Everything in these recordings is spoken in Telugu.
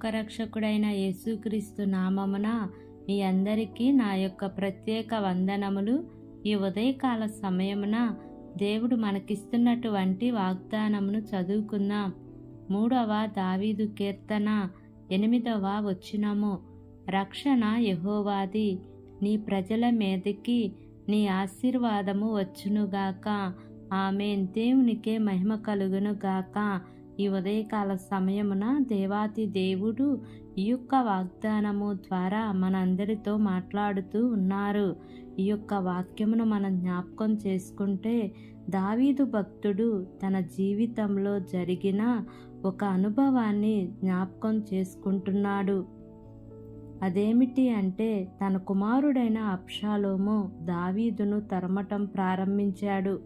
లోకరక్షకుడైన యేసుక్రీస్తు నామమున మీ అందరికీ నా యొక్క ప్రత్యేక వందనములు. ఈ ఉదయకాల సమయమున దేవుడు మనకిస్తున్నటువంటి వాగ్దానమును చదువుకుందాం. 3వ దావీదు కీర్తన 8వ వచనము. రక్షణ యెహోవాది, నీ ప్రజల మీదకి నీ ఆశీర్వాదము వచ్చునుగాక. ఆమేన్. దేవునికే మహిమ కలుగును గాక. ఈ ఉదయకాల సమయమున దేవాతి దేవుడు ఈ యొక్క వాగ్దానము ద్వారా మనందరితో మాట్లాడుతూ ఉన్నారు. ఈ యొక్క వాక్యమును మనం జ్ఞాపకం చేసుకుంటే, దావీదు భక్తుడు తన జీవితంలో జరిగిన ఒక అనుభవాన్ని జ్ఞాపకం చేసుకుంటున్నాడు. అదేమిటి అంటే, తన కుమారుడైన అబ్షాలోము దావీదును తరమటం ప్రారంభించాడు.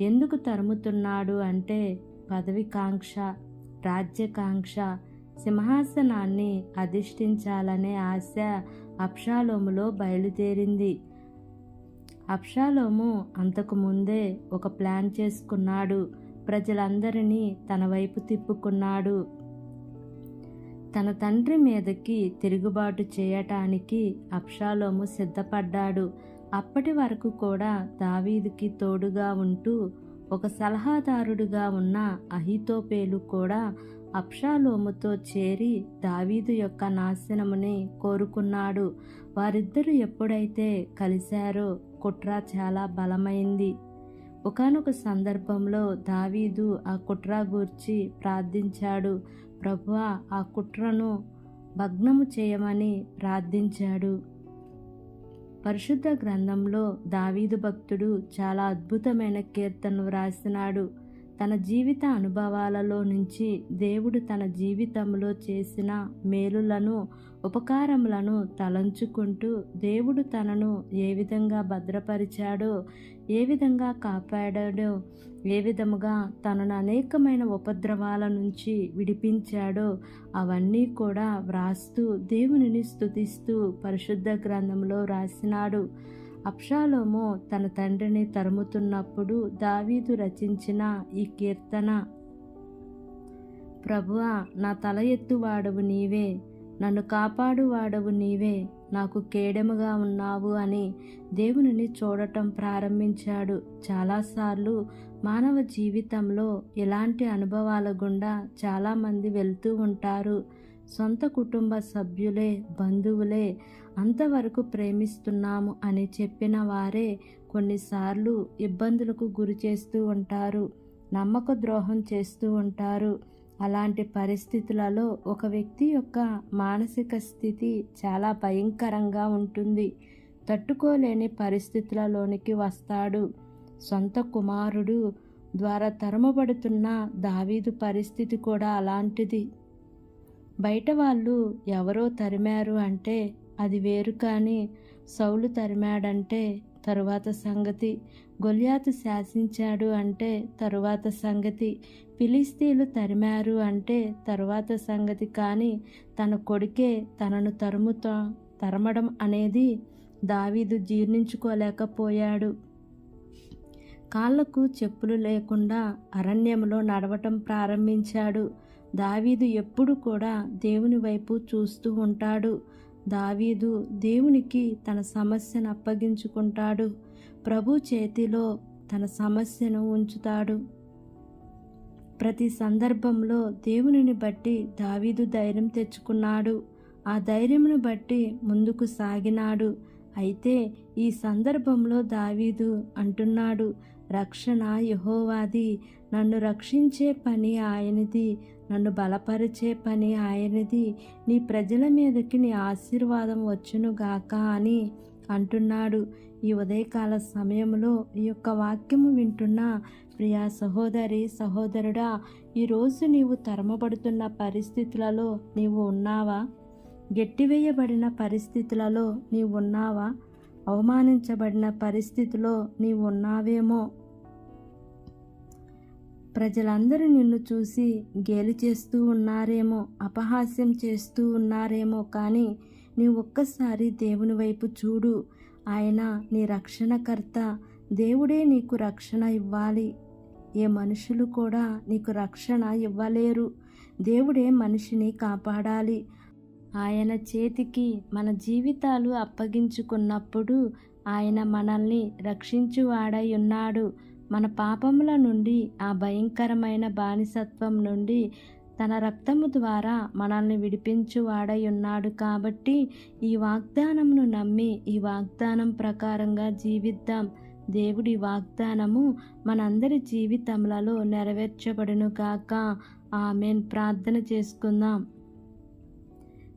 ఎందుకు తరుముతున్నాడు అంటే, పదవికాంక్ష, రాజ్యకాంక్ష, సింహాసనాన్ని అధిష్ఠించాలనే ఆశ అబ్షాలోములో బయలుదేరింది. అబ్షాలోము అంతకు ముందే ఒక ప్లాన్ చేసుకున్నాడు. ప్రజలందరినీ తన వైపు తిప్పుకున్నాడు. తన తండ్రి మీదకి తిరుగుబాటు చేయటానికి అబ్షాలోము సిద్ధపడ్డాడు. అప్పటి వరకు కూడా దావీదుకి తోడుగా ఉంటూ ఒక సలహాదారుడుగా ఉన్న అహీతోపేలు కూడా అబ్షాలోముతో చేరి దావీదు యొక్క నాశనముని కోరుకున్నాడు. వారిద్దరూ ఎప్పుడైతే కలిశారో కుట్ర చాలా బలమైంది. ఒకానొక సందర్భంలో దావీదు ఆ కుట్ర గూర్చి ప్రార్థించాడు. ప్రభువా, ఆ కుట్రను భగ్నము చేయమని ప్రార్థించాడు. పరిశుద్ధ గ్రంథంలో దావీదు భక్తుడు చాలా అద్భుతమైన కీర్తనలు రాసినాడు. తన జీవిత అనుభవాలలో నుంచి దేవుడు తన జీవితంలో చేసిన మేలులను, ఉపకారములను తలంచుకుంటూ దేవుడు తనను ఏ విధంగా భద్రపరిచాడో, ఏ విధంగా కాపాడాడో, ఏ విధముగా తనను అనేకమైన ఉపద్రవాల నుంచి విడిపించాడో అవన్నీ కూడా వ్రాస్తూ దేవునిని స్తుతిస్తూ పరిశుద్ధ గ్రంథంలో రాసినాడు. అబ్షాలోము తన తండ్రిని తరుముతున్నప్పుడు దావీదు రచించిన ఈ కీర్తన, ప్రభువా, నా తల ఎత్తువాడవు నీవే, నన్ను కాపాడువాడవు నీవే, నాకు కేడెముగా ఉన్నావు అని దేవునిని చూడటం ప్రారంభించాడు. చాలాసార్లు మానవ జీవితంలో ఇలాంటి అనుభవాల గుండా చాలామంది వెళ్తూ ఉంటారు. సొంత కుటుంబ సభ్యులే, బంధువులే అంతవరకు ప్రేమిస్తున్నాము అని చెప్పిన వారే కొన్నిసార్లు ఇబ్బందులకు గురి చేస్తూ ఉంటారు, నమ్మక ద్రోహం చేస్తూ ఉంటారు. అలాంటి పరిస్థితులలో ఒక వ్యక్తి యొక్క మానసిక స్థితి చాలా భయంకరంగా ఉంటుంది. తట్టుకోలేని పరిస్థితులలోనికి వస్తాడు. సొంత కుమారుడు ద్వారా తరుమబడుతున్న దావీదు పరిస్థితి కూడా అలాంటిది. బయట వాళ్ళు ఎవరో తరిమారు అంటే అది వేరు, కానీ సౌలు తరిమాడంటే తరువాత సంగతి, గొల్యాతు శాసించాడు అంటే తరువాత సంగతి, ఫిలిస్తీన్లు తరిమారు అంటే తరువాత సంగతి. కానీ తన కొడుకే తనను తరమడం అనేది దావీదు జీర్ణించుకోలేకపోయాడు. కాళ్లకు చెప్పులు లేకుండా అరణ్యంలో నడవటం ప్రారంభించాడు. దావీదు ఎప్పుడు కూడా దేవుని వైపు చూస్తూ ఉంటాడు. దావీదు దేవునికి తన సమస్యను అప్పగించుకుంటాడు. ప్రభు చేతిలో తన సమస్యను ఉంచుతాడు. ప్రతి సందర్భంలో దేవునిని బట్టి దావీదు ధైర్యం తెచ్చుకున్నాడు. ఆ ధైర్యమును బట్టి ముందుకు సాగినాడు. అయితే ఈ సందర్భంలో దావీదు అంటున్నాడు, రక్షణ యెహోవాది, నన్ను రక్షించే పని ఆయనది, నన్ను బలపరిచే పని ఆయనది, నీ ప్రజల మీదకి నీ ఆశీర్వాదం వచ్చునుగాక అని అంటున్నాడు. ఈ ఉదయకాల సమయంలో ఈ యొక్క వాక్యము వింటున్న ప్రియా సహోదరి, సహోదరుడా, ఈరోజు నీవు తరమబడుతున్న పరిస్థితులలో నీవు ఉన్నావా? గెట్టివేయబడిన పరిస్థితులలో నీవు ఉన్నావా? అవమానించబడిన పరిస్థితిలో నీవు ఉన్నావేమో. ప్రజలందరూ నిన్ను చూసి గేలి చేస్తూ ఉన్నారేమో, అపహాస్యం చేస్తూ ఉన్నారేమో. కానీ నీవు ఒక్కసారి దేవుని వైపు చూడు. ఆయన నీ రక్షణకర్త. దేవుడే నీకు రక్షణ ఇవ్వాలి. ఏ మనుషులు కూడా నీకు రక్షణ ఇవ్వలేరు. దేవుడే మనిషిని కాపాడాలి. ఆయన చేతికి మన జీవితాలు అప్పగించుకున్నప్పుడు ఆయన మనల్ని రక్షించువాడై ఉన్నాడు. మన పాపముల నుండి, ఆ భయంకరమైన బానిసత్వం నుండి తన రక్తము ద్వారా మనల్ని విడిపించువాడై ఉన్నాడు. కాబట్టి ఈ వాగ్దానమును నమ్మి ఈ వాగ్దానం ప్రకారంగా జీవిద్దాం. దేవుడి వాగ్దానము మనందరి జీవితములలో నెరవేర్చబడును గాక. ఆమేన్. ప్రార్థన చేసుకుందాం.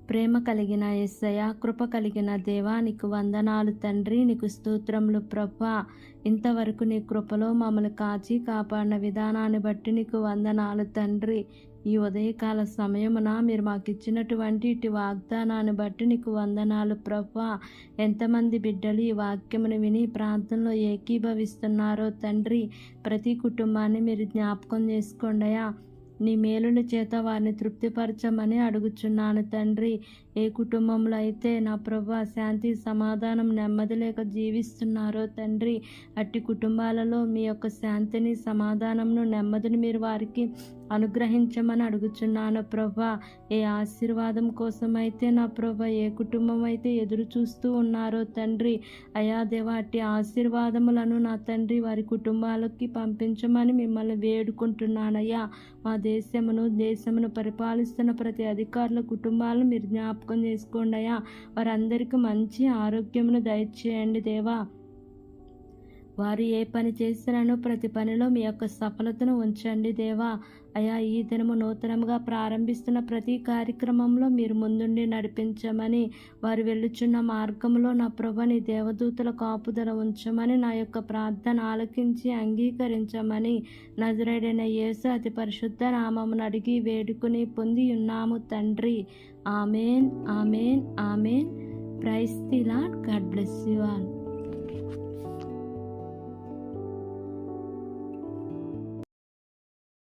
ప్రేమ కలిగిన యేసయ్య, కృప కలిగిన దేవా, నీకు వందనాలు తండ్రి. నీకు స్తోత్రములు ప్రభువా. ఇంతవరకు నీ కృపలో మమ్మల్ని కాచి కాపాడిన విధానాన్ని బట్టి నీకు వందనాలు తండ్రి. ఈ ఉదయకాల సమయమున మీరు మాకు ఇచ్చినటువంటి ఇటు వాగ్దానాన్ని బట్టి నీకు వందనాలు ప్రభువా. ఎంతమంది బిడ్డలు ఈ వాక్యమును విని ప్రార్థనలో ఏకీభవిస్తున్నారో తండ్రి, ప్రతి కుటుంబాన్ని మీరు జ్ఞాపకం చేసుకోండియా. నీ మేలుల చేత వారిని తృప్తిపరచమని అడుగుచున్నాను తండ్రి. ఏ కుటుంబంలో అయితే నా ప్రభువా శాంతి సమాధానం నెమ్మది లేక జీవిస్తున్నారో తండ్రి, అట్టి కుటుంబాలలో మీ యొక్క శాంతిని సమాధానంను నెమ్మదిని మీరు వారికి అనుగ్రహించమని అడుగుచున్నాను ప్రభువా. ఏ ఆశీర్వాదం కోసమైతే నా ప్రభువా ఏ కుటుంబం అయితే ఎదురు చూస్తూ ఉన్నారో తండ్రి, అయా దేవా అట్టి ఆశీర్వాదములను నా తండ్రి వారి కుటుంబాలకి పంపించమని మిమ్మల్ని వేడుకుంటున్నానయ్యా. మా దేశమును పరిపాలిస్తున్న ప్రతి అధికారుల కుటుంబాలను మీరు జ్ఞాపకం చేసుకోండి అయ్యా. వారందరికీ మంచి ఆరోగ్యమును దయచేయండి దేవా. వారు ఏ పని చేసినానో ప్రతి పనిలో మీ యొక్క సఫలతను ఉంచండి దేవా. అయా ఈ దినము నూతనంగా ప్రారంభిస్తున్న ప్రతి కార్యక్రమంలో మీరు ముందుండి నడిపించమని, వారు వెళ్ళుచున్న మార్గంలో నా ప్రభు నీ దేవదూతల కాపుదల ఉంచమని నా యొక్క ప్రార్థన ఆలకించి అంగీకరించమని నజరేయుడైన యేసు అతి పరిశుద్ధ నామమును అడిగి వేడుకుని పొంది ఉన్నాము తండ్రి. Amen, amen, amen. Praise the Lord. God bless you all.